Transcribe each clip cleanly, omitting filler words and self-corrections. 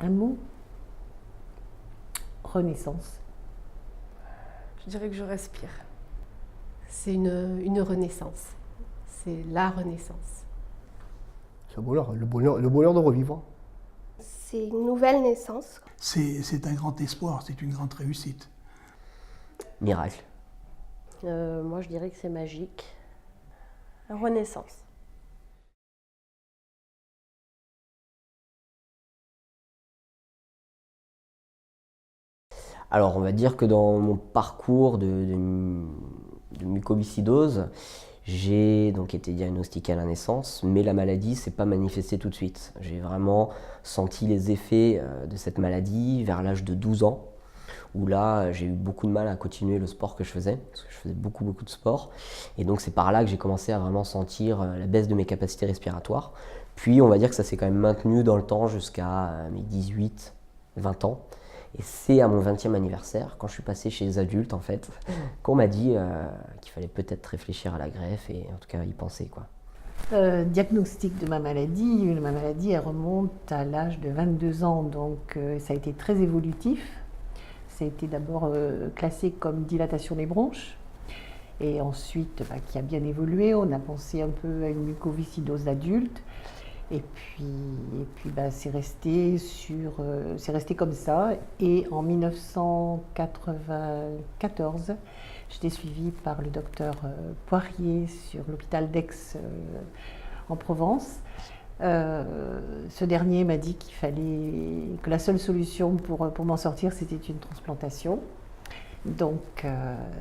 Un mot? Renaissance. Je dirais que je respire. C'est une renaissance. C'est la renaissance. C'est le bonheur de revivre. C'est une nouvelle naissance. C'est un grand espoir, c'est une grande réussite. Miracle. Moi, je dirais que c'est magique. Renaissance. Alors, on va dire que dans mon parcours de mucoviscidose, j'ai donc été diagnostiqué à la naissance, mais la maladie ne s'est pas manifestée tout de suite. J'ai vraiment senti les effets de cette maladie vers l'âge de 12 ans, où là, j'ai eu beaucoup de mal à continuer le sport que je faisais, parce que je faisais beaucoup de sport. Et donc, c'est par là que j'ai commencé à vraiment sentir la baisse de mes capacités respiratoires. Puis, on va dire que ça s'est quand même maintenu dans le temps jusqu'à mes 18, 20 ans. Et c'est à mon 20e anniversaire, quand je suis passé chez les adultes, en fait, qu'on m'a dit qu'il fallait peut-être réfléchir à la greffe et en tout cas y penser, quoi. Diagnostic de ma maladie, elle remonte à l'âge de 22 ans, donc ça a été très évolutif. Ça a été d'abord classé comme dilatation des bronches, et ensuite, qui a bien évolué, on a pensé un peu à une mucoviscidose d'adulte. Et puis c'est resté comme ça. Et en 1994, j'étais suivie par le docteur Poirier sur l'hôpital d'Aix en Provence. Ce dernier m'a dit que la seule solution pour m'en sortir, c'était une transplantation. Donc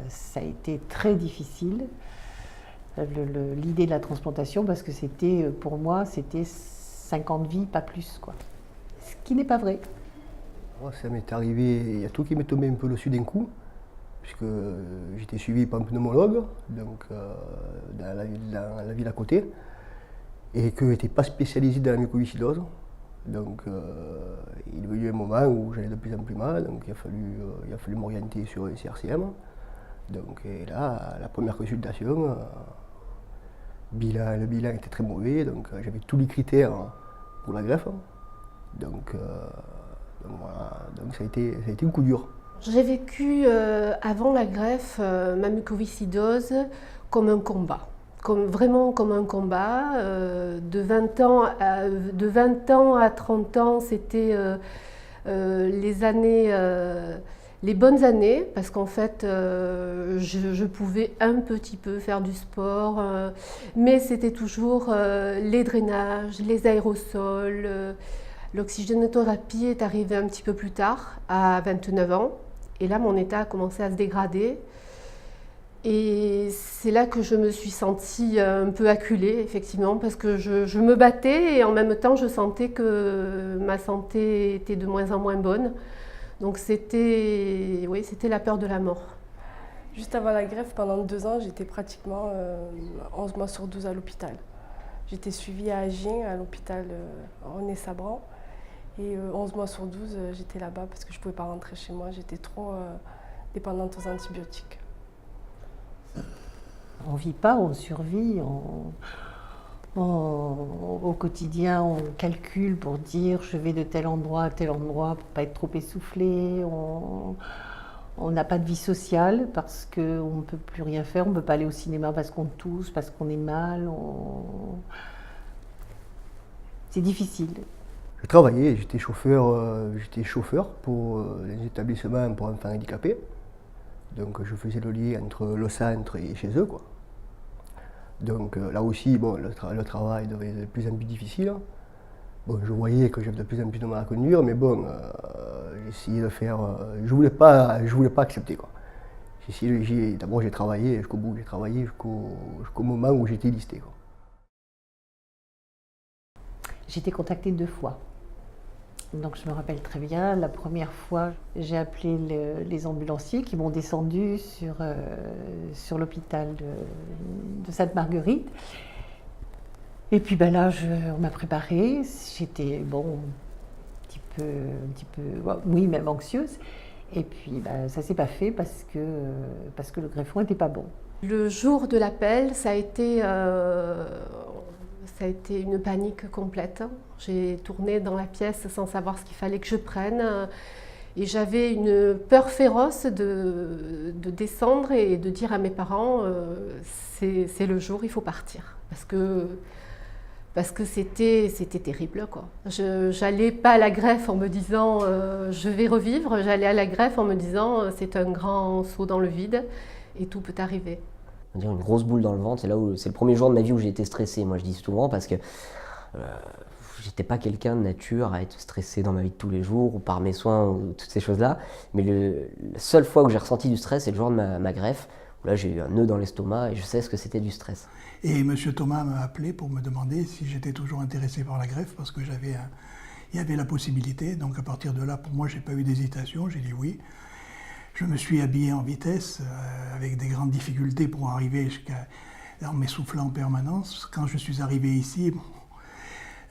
ça a été très difficile. L'idée de la transplantation, parce que pour moi, c'était 50 vies, pas plus, quoi. Ce qui n'est pas vrai. Moi, ça m'est arrivé, il y a tout qui m'est tombé un peu dessus d'un coup, puisque j'étais suivi par un pneumologue, donc dans la ville à côté, et qui n'était pas spécialisé dans la mucoviscidose. Donc il y a eu un moment où j'allais de plus en plus mal, donc il a fallu m'orienter sur un CRCM. Donc et là, la première consultation, le bilan était très mauvais, donc j'avais tous les critères pour la greffe. Donc voilà, donc ça a été un coup dur. J'ai vécu avant la greffe ma mucoviscidose comme un combat. Vraiment comme un combat. De 20 ans à 30 ans, c'était les années, les bonnes années, parce qu'en fait, je pouvais un petit peu faire du sport, mais c'était toujours les drainages, les aérosols. L'oxygénothérapie est arrivée un petit peu plus tard, à 29 ans. Et là, mon état a commencé à se dégrader. Et c'est là que je me suis sentie un peu acculée, effectivement, parce que je me battais et en même temps, je sentais que ma santé était de moins en moins bonne. Donc c'était la peur de la mort. Juste avant la greffe, pendant 2 ans, j'étais pratiquement 11 mois sur 12 à l'hôpital. J'étais suivie à Agen, à l'hôpital René Sabran. Et 11 mois sur 12, j'étais là-bas parce que je ne pouvais pas rentrer chez moi. J'étais trop dépendante aux antibiotiques. On ne vit pas, on survit. Au quotidien, on calcule pour dire je vais de tel endroit à tel endroit pour ne pas être trop essoufflé. On n'a pas de vie sociale parce qu'on ne peut plus rien faire. On ne peut pas aller au cinéma parce qu'on tousse, parce qu'on est mal. C'est difficile. Je travaillais, j'étais chauffeur pour les établissements pour enfants handicapés. Donc je faisais le lien entre le centre et chez eux, quoi. Donc là aussi, bon, le travail devenait de plus en plus difficile. Bon, je voyais que j'avais de plus en plus de mal à conduire, mais bon, j'essayais de faire. Je voulais pas accepter, quoi. D'abord j'ai travaillé jusqu'au bout, j'ai travaillé jusqu'au moment où j'étais listé, quoi. J'ai été contactée 2 fois. Donc je me rappelle très bien, la première fois, j'ai appelé les ambulanciers qui m'ont descendu sur l'hôpital de Sainte-Marguerite. Et puis là, on m'a préparée. J'étais un petit peu, oui, même anxieuse. Et puis ça s'est pas fait parce que le greffon n'était pas bon. Le jour de l'appel, ça a été Ça a été une panique complète. J'ai tourné dans la pièce sans savoir ce qu'il fallait que je prenne. Et j'avais une peur féroce de descendre et de dire à mes parents c'est le jour, il faut partir. Parce que c'était terrible, quoi. Je n'allais pas à la greffe en me disant je vais revivre, j'allais à la greffe en me disant c'est un grand saut dans le vide et tout peut arriver. On va dire une grosse boule dans le ventre, c'est le premier jour de ma vie où j'ai été stressé, moi je dis souvent, parce que j'étais pas quelqu'un de nature à être stressé dans ma vie de tous les jours, ou par mes soins, ou toutes ces choses-là. Mais la seule fois où j'ai ressenti du stress, c'est le jour de ma greffe, où là j'ai eu un nœud dans l'estomac et je sais ce que c'était du stress. Et M. Thomas m'a appelé pour me demander si j'étais toujours intéressé par la greffe, parce que il y avait la possibilité. Donc à partir de là, pour moi, j'ai pas eu d'hésitation, j'ai dit oui. Je me suis habillé en vitesse, avec des grandes difficultés pour arriver en m'essoufflant en permanence. Quand je suis arrivé ici,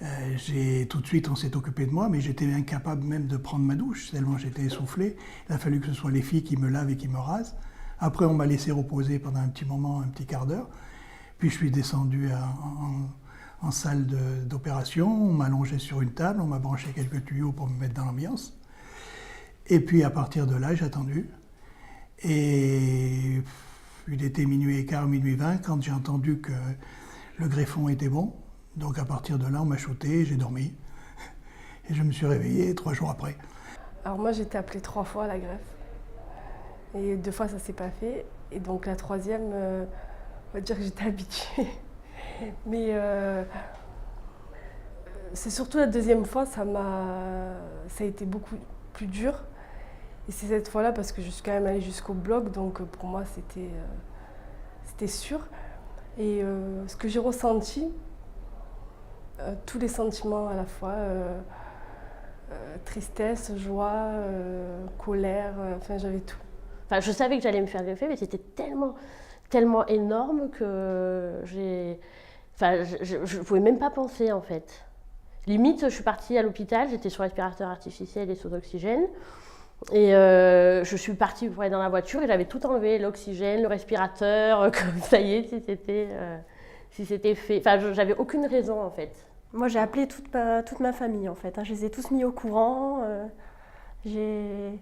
tout de suite on s'est occupé de moi, mais j'étais incapable même de prendre ma douche, tellement j'étais essoufflé. Il a fallu que ce soit les filles qui me lavent et qui me rasent. Après on m'a laissé reposer pendant un petit moment, un petit quart d'heure. Puis je suis descendu en salle d'opération, on m'a allongé sur une table, on m'a branché quelques tuyaux pour me mettre dans l'ambiance. Et puis à partir de là, j'ai attendu. Et il était minuit et quart, minuit 20, quand j'ai entendu que le greffon était bon. Donc à partir de là, on m'a shooté, j'ai dormi. Et je me suis réveillé 3 jours après. Alors moi, j'ai été appelée 3 fois à la greffe. Et 2 fois, ça s'est pas fait. Et donc la 3e, on va dire que j'étais habituée. Mais c'est surtout la 2e fois, ça a été beaucoup plus dur. Et c'est cette fois-là parce que je suis quand même allée jusqu'au bloc, donc pour moi c'était sûr. Et ce que j'ai ressenti, tous les sentiments à la fois, tristesse, joie, colère, enfin j'avais tout. Enfin, je savais que j'allais me faire greffer, mais c'était tellement énorme que je ne pouvais même pas penser en fait. Limite, je suis partie à l'hôpital, j'étais sur respirateur artificiel et sous oxygène. Et je suis partie pour aller dans la voiture et j'avais tout enlevé, l'oxygène, le respirateur, comme ça y est, si c'était fait. Enfin, j'avais aucune raison en fait. Moi, j'ai appelé toute ma famille en fait. Je les ai tous mis au courant. J'étais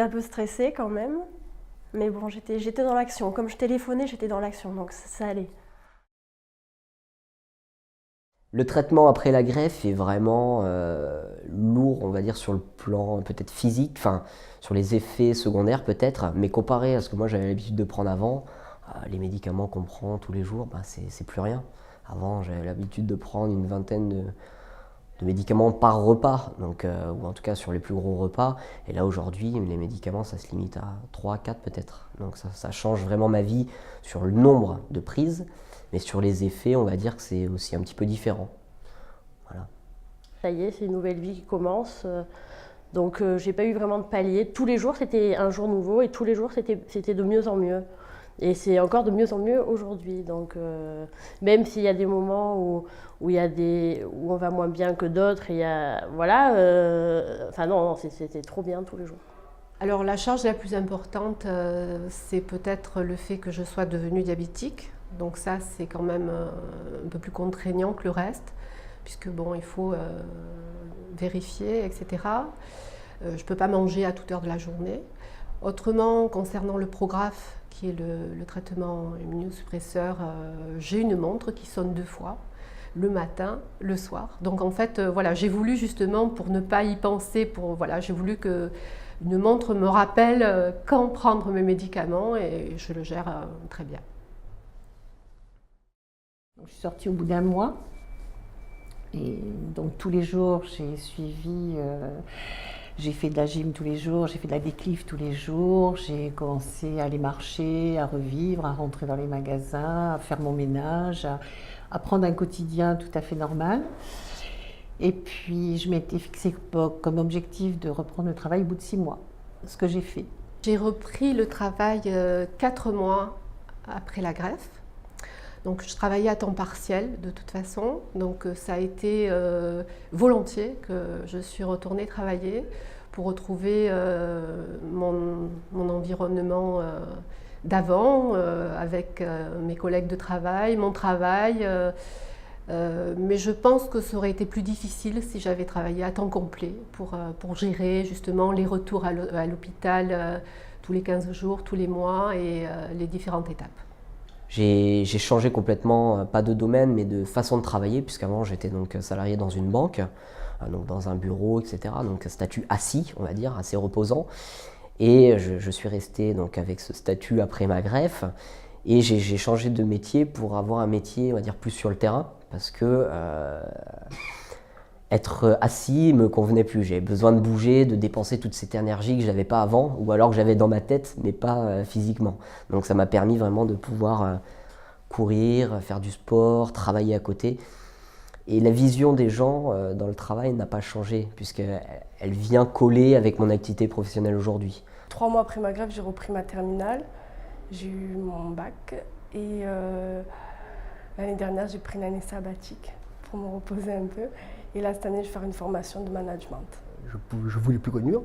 un peu stressée quand même. Mais bon, j'étais dans l'action. Comme je téléphonais, j'étais dans l'action, donc ça allait. Le traitement après la greffe est vraiment lourd, on va dire, sur le plan peut-être physique, enfin sur les effets secondaires peut-être, mais comparé à ce que moi j'avais l'habitude de prendre avant, les médicaments qu'on prend tous les jours, c'est plus rien. Avant, j'avais l'habitude de prendre une vingtaine de médicaments par repas, donc, ou en tout cas sur les plus gros repas. Et là aujourd'hui, les médicaments, ça se limite à 3 à 4 peut-être. Donc ça change vraiment ma vie sur le nombre de prises, mais sur les effets, on va dire que c'est aussi un petit peu différent. Voilà. Ça y est, c'est une nouvelle vie qui commence. Donc j'ai pas eu vraiment de palier. Tous les jours, c'était un jour nouveau et tous les jours, c'était de mieux en mieux. Et c'est encore de mieux en mieux aujourd'hui. Donc, même s'il y a des moments où on va moins bien que d'autres, enfin non, c'était trop bien tous les jours. Alors la charge la plus importante, c'est peut-être le fait que je sois devenue diabétique. Donc ça, c'est quand même un peu plus contraignant que le reste, puisque bon, il faut vérifier, etc. Je ne peux pas manger à toute heure de la journée. Autrement, concernant le Prograf, qui est le traitement immunosuppresseur, j'ai une montre qui sonne 2 fois, le matin, le soir. Donc en fait, voilà, j'ai voulu justement, pour ne pas y penser, j'ai voulu qu'une montre me rappelle quand prendre mes médicaments et je le gère très bien. Je suis sortie au bout d'1 mois et donc tous les jours j'ai suivi, j'ai fait de la gym tous les jours, j'ai fait de la déclive tous les jours, j'ai commencé à aller marcher, à revivre, à rentrer dans les magasins, à faire mon ménage, à prendre un quotidien tout à fait normal. Et puis je m'étais fixé comme objectif de reprendre le travail au bout de 6 mois, ce que j'ai fait. J'ai repris le travail 4 mois après la greffe. Donc je travaillais à temps partiel de toute façon, donc ça a été volontiers que je suis retournée travailler pour retrouver mon environnement d'avant, avec mes collègues de travail, mon travail, Mais je pense que ça aurait été plus difficile si j'avais travaillé à temps complet pour gérer justement les retours à l'hôpital tous les 15 jours, tous les mois et les différentes étapes. J'ai changé complètement, pas de domaine, mais de façon de travailler, puisqu'avant j'étais donc salarié dans une banque, donc dans un bureau, etc. Donc statut assis, on va dire, assez reposant. Et je suis resté donc avec ce statut après ma greffe. Et j'ai changé de métier pour avoir un métier, on va dire, plus sur le terrain, parce que être assis me convenait plus. J'avais besoin de bouger, de dépenser toute cette énergie que je n'avais pas avant, ou alors que j'avais dans ma tête, mais pas physiquement. Donc ça m'a permis vraiment de pouvoir courir, faire du sport, travailler à côté. Et la vision des gens dans le travail n'a pas changé, puisqu'elle vient coller avec mon activité professionnelle aujourd'hui. 3 mois après ma greffe, j'ai repris ma terminale. J'ai eu mon bac et l'année dernière, j'ai pris une année sabbatique pour me reposer un peu. Et là, cette année, je vais faire une formation de management. Je ne voulais plus conduire.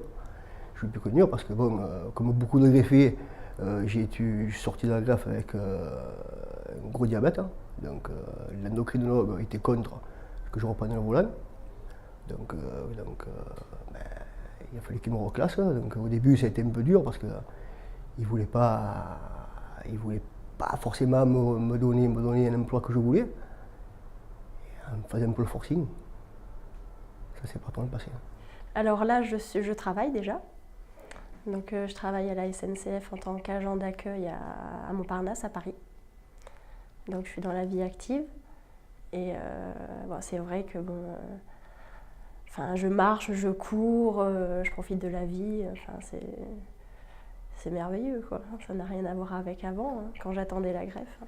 Je voulais plus conduire parce que, bon, comme beaucoup de greffés, je suis sorti de la greffe avec un gros diabète. Hein. Donc, l'endocrinologue était contre que je reprenne le volant. Donc, il a fallu qu'il me reclasse. Donc, au début, ça a été un peu dur parce qu'il ne voulait pas forcément me donner un emploi que je voulais. Il me faisait un peu le forcing. Ça s'est pas trop passé. Alors là, je travaille déjà. Donc je travaille à la SNCF en tant qu'agent d'accueil à Montparnasse, à Paris. Donc je suis dans la vie active. Et bon, c'est vrai que je marche, je cours, je profite de la vie. C'est merveilleux, quoi. Ça n'a rien à voir avec avant, hein, quand j'attendais la greffe.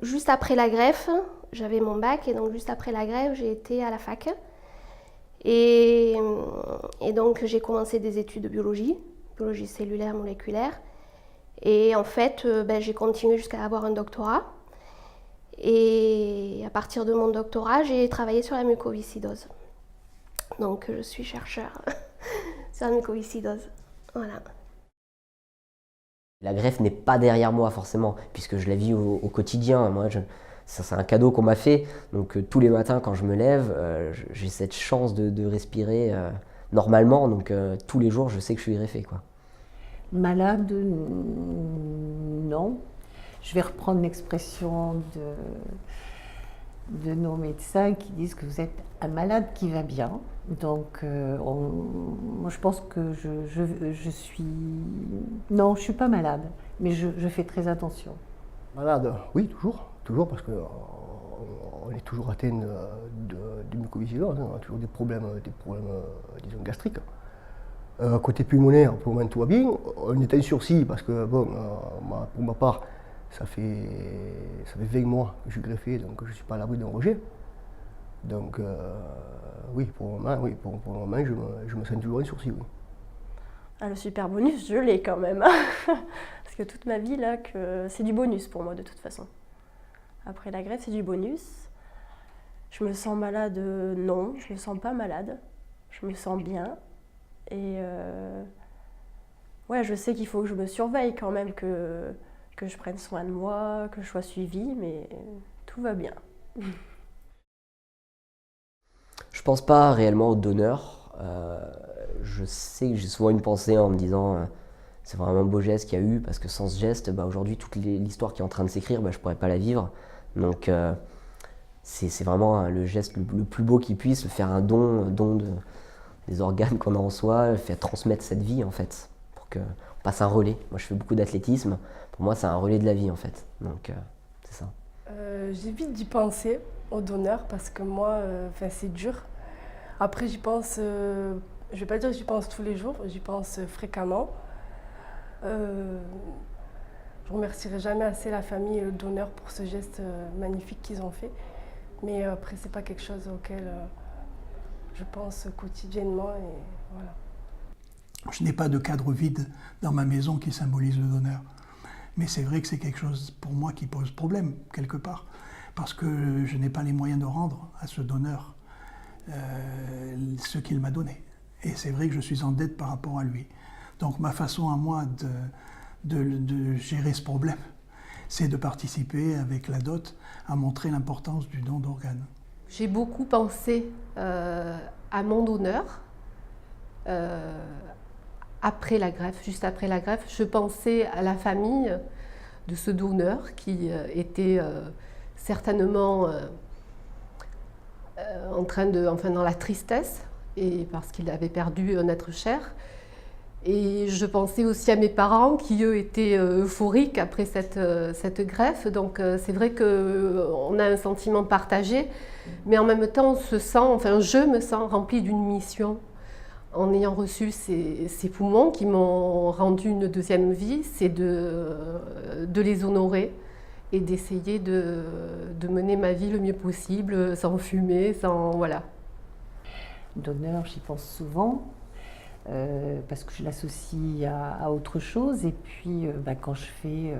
Juste après la greffe, j'avais mon bac et donc juste après la greffe, j'ai été à la fac. Et donc j'ai commencé des études de biologie cellulaire, moléculaire. Et en fait, j'ai continué jusqu'à avoir un doctorat. Et à partir de mon doctorat, j'ai travaillé sur la mucoviscidose. Donc je suis chercheur sur la mucoviscidose. Voilà. La greffe n'est pas derrière moi forcément, puisque je la vis au quotidien. Moi, ça, c'est un cadeau qu'on m'a fait. Donc tous les matins quand je me lève, j'ai cette chance de respirer normalement. Donc tous les jours, je sais que je suis greffé, quoi. Malade, non. Je vais reprendre l'expression de nos médecins qui disent que vous êtes un malade qui va bien. Donc, moi, je pense que je suis... Non, je ne suis pas malade, mais je fais très attention. Malade, oui, toujours, parce qu'on est toujours atteint de mucoviscidose, hein, on a toujours des problèmes disons, gastriques. Côté pulmonaire, pour le moment, tout va bien. On est en sursis parce que, bon, pour ma part, ça fait 20 mois que je suis greffé, donc je ne suis pas à l'abri d'un rejet. Donc, oui, pour le moment, je me sens toujours en sursis, oui. Ah, le super bonus, je l'ai quand même. Parce que toute ma vie, là, c'est du bonus pour moi, de toute façon. Après la greffe, c'est du bonus. Je me sens malade, non, je me sens pas malade. Je me sens bien. Et ouais, je sais qu'il faut que je me surveille quand même, que je prenne soin de moi, que je sois suivie, mais tout va bien. Je pense pas réellement au donneur. Je sais que j'ai souvent une pensée en me disant c'est vraiment un beau geste qu'il y a eu, parce que sans ce geste, aujourd'hui, toute l'histoire qui est en train de s'écrire, je pourrais pas la vivre. Donc c'est vraiment le geste le plus beau qui puisse, faire un don des organes qu'on a en soi, faire transmettre cette vie en fait, pour qu'on passe un relais. Moi je fais beaucoup d'athlétisme, pour moi c'est un relais de la vie en fait, donc c'est ça. J'évite d'y penser au donneur parce que moi, c'est dur. Après j'y pense, je vais pas dire que j'y pense tous les jours, j'y pense fréquemment. Je remercierai jamais assez la famille et le donneur pour ce geste magnifique qu'ils ont fait, mais après c'est pas quelque chose auquel je pense quotidiennement et voilà. Je n'ai pas de cadre vide dans ma maison qui symbolise le donneur. Mais c'est vrai que c'est quelque chose pour moi qui pose problème, quelque part. Parce que je n'ai pas les moyens de rendre à ce donneur ce qu'il m'a donné. Et c'est vrai que je suis en dette par rapport à lui. Donc ma façon à moi de gérer ce problème, c'est de participer avec la dot à montrer l'importance du don d'organes. J'ai beaucoup pensé à mon donneur après la greffe, juste après la greffe. Je pensais à la famille de ce donneur qui était certainement dans la tristesse, et parce qu'il avait perdu un être cher. Et je pensais aussi à mes parents qui, eux, étaient euphoriques après cette greffe. Donc c'est vrai qu'on a un sentiment partagé, mais en même temps, je me sens remplie d'une mission en ayant reçu ces poumons qui m'ont rendu une deuxième vie, c'est de les honorer et d'essayer de mener ma vie le mieux possible, sans fumer, sans... voilà. Donneur, j'y pense souvent. Parce que je l'associe à autre chose, et puis quand je fais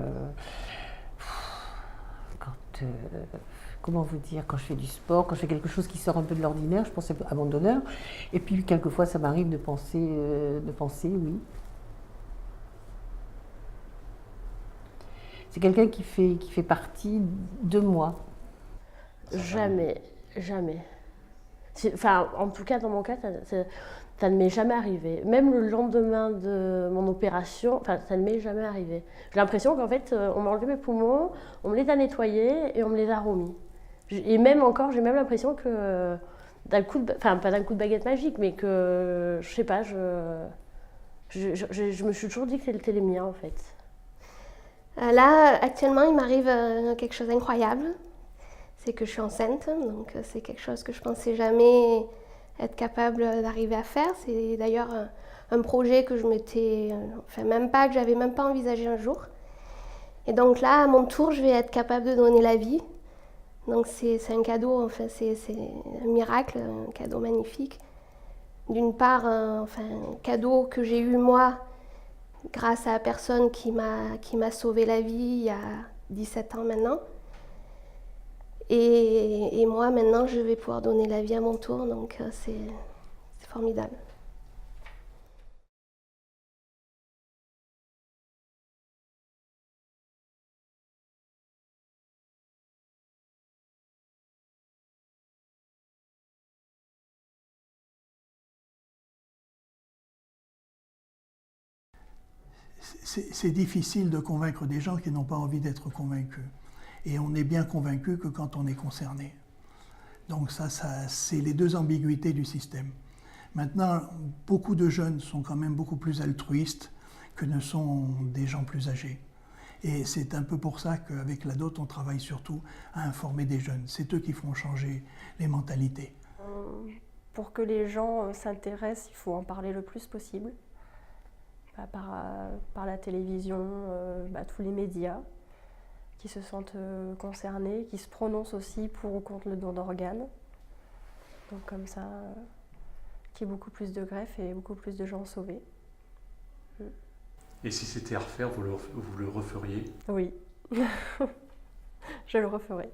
comment vous dire, quand je fais du sport, quand je fais quelque chose qui sort un peu de l'ordinaire, je pense à mon donneur, et puis quelquefois ça m'arrive de penser oui. C'est quelqu'un qui fait partie de moi. Jamais. Enfin, en tout cas, dans mon cas, ça ne m'est jamais arrivé. Même le lendemain de mon opération, ça ne m'est jamais arrivé. J'ai l'impression qu'en fait, on m'a enlevé mes poumons, on me les a nettoyés et on me les a remis. Et même encore, j'ai même l'impression que d'un coup pas d'un coup de baguette magique, mais que, je sais pas, je me suis toujours dit que c'était les miens, en fait. Là, actuellement, il m'arrive quelque chose d'incroyable. C'est que je suis enceinte, donc c'est quelque chose que je pensais jamais être capable d'arriver à faire. C'est d'ailleurs un projet que je m'étais, que j'avais même pas envisagé un jour. Et donc là, à mon tour, je vais être capable de donner la vie. Donc c'est un cadeau, c'est un miracle, un cadeau magnifique. D'une part, un cadeau que j'ai eu moi, grâce à la personne qui m'a sauvé la vie il y a 17 ans maintenant. Et moi, maintenant, je vais pouvoir donner la vie à mon tour, donc c'est formidable. C'est difficile de convaincre des gens qui n'ont pas envie d'être convaincus. Et on est bien convaincu que quand on est concerné. Donc ça c'est les deux ambiguïtés du système. Maintenant, beaucoup de jeunes sont quand même beaucoup plus altruistes que ne sont des gens plus âgés. Et c'est un peu pour ça qu'avec la DOT, on travaille surtout à informer des jeunes. C'est eux qui font changer les mentalités. Pour que les gens s'intéressent, il faut en parler le plus possible. Par la télévision, tous les médias qui se sentent concernés, qui se prononcent aussi pour ou contre le don d'organes. Donc comme ça, qu'il y ait beaucoup plus de greffes et beaucoup plus de gens sauvés. Et si c'était à refaire, vous le referiez ? Oui, je le referai.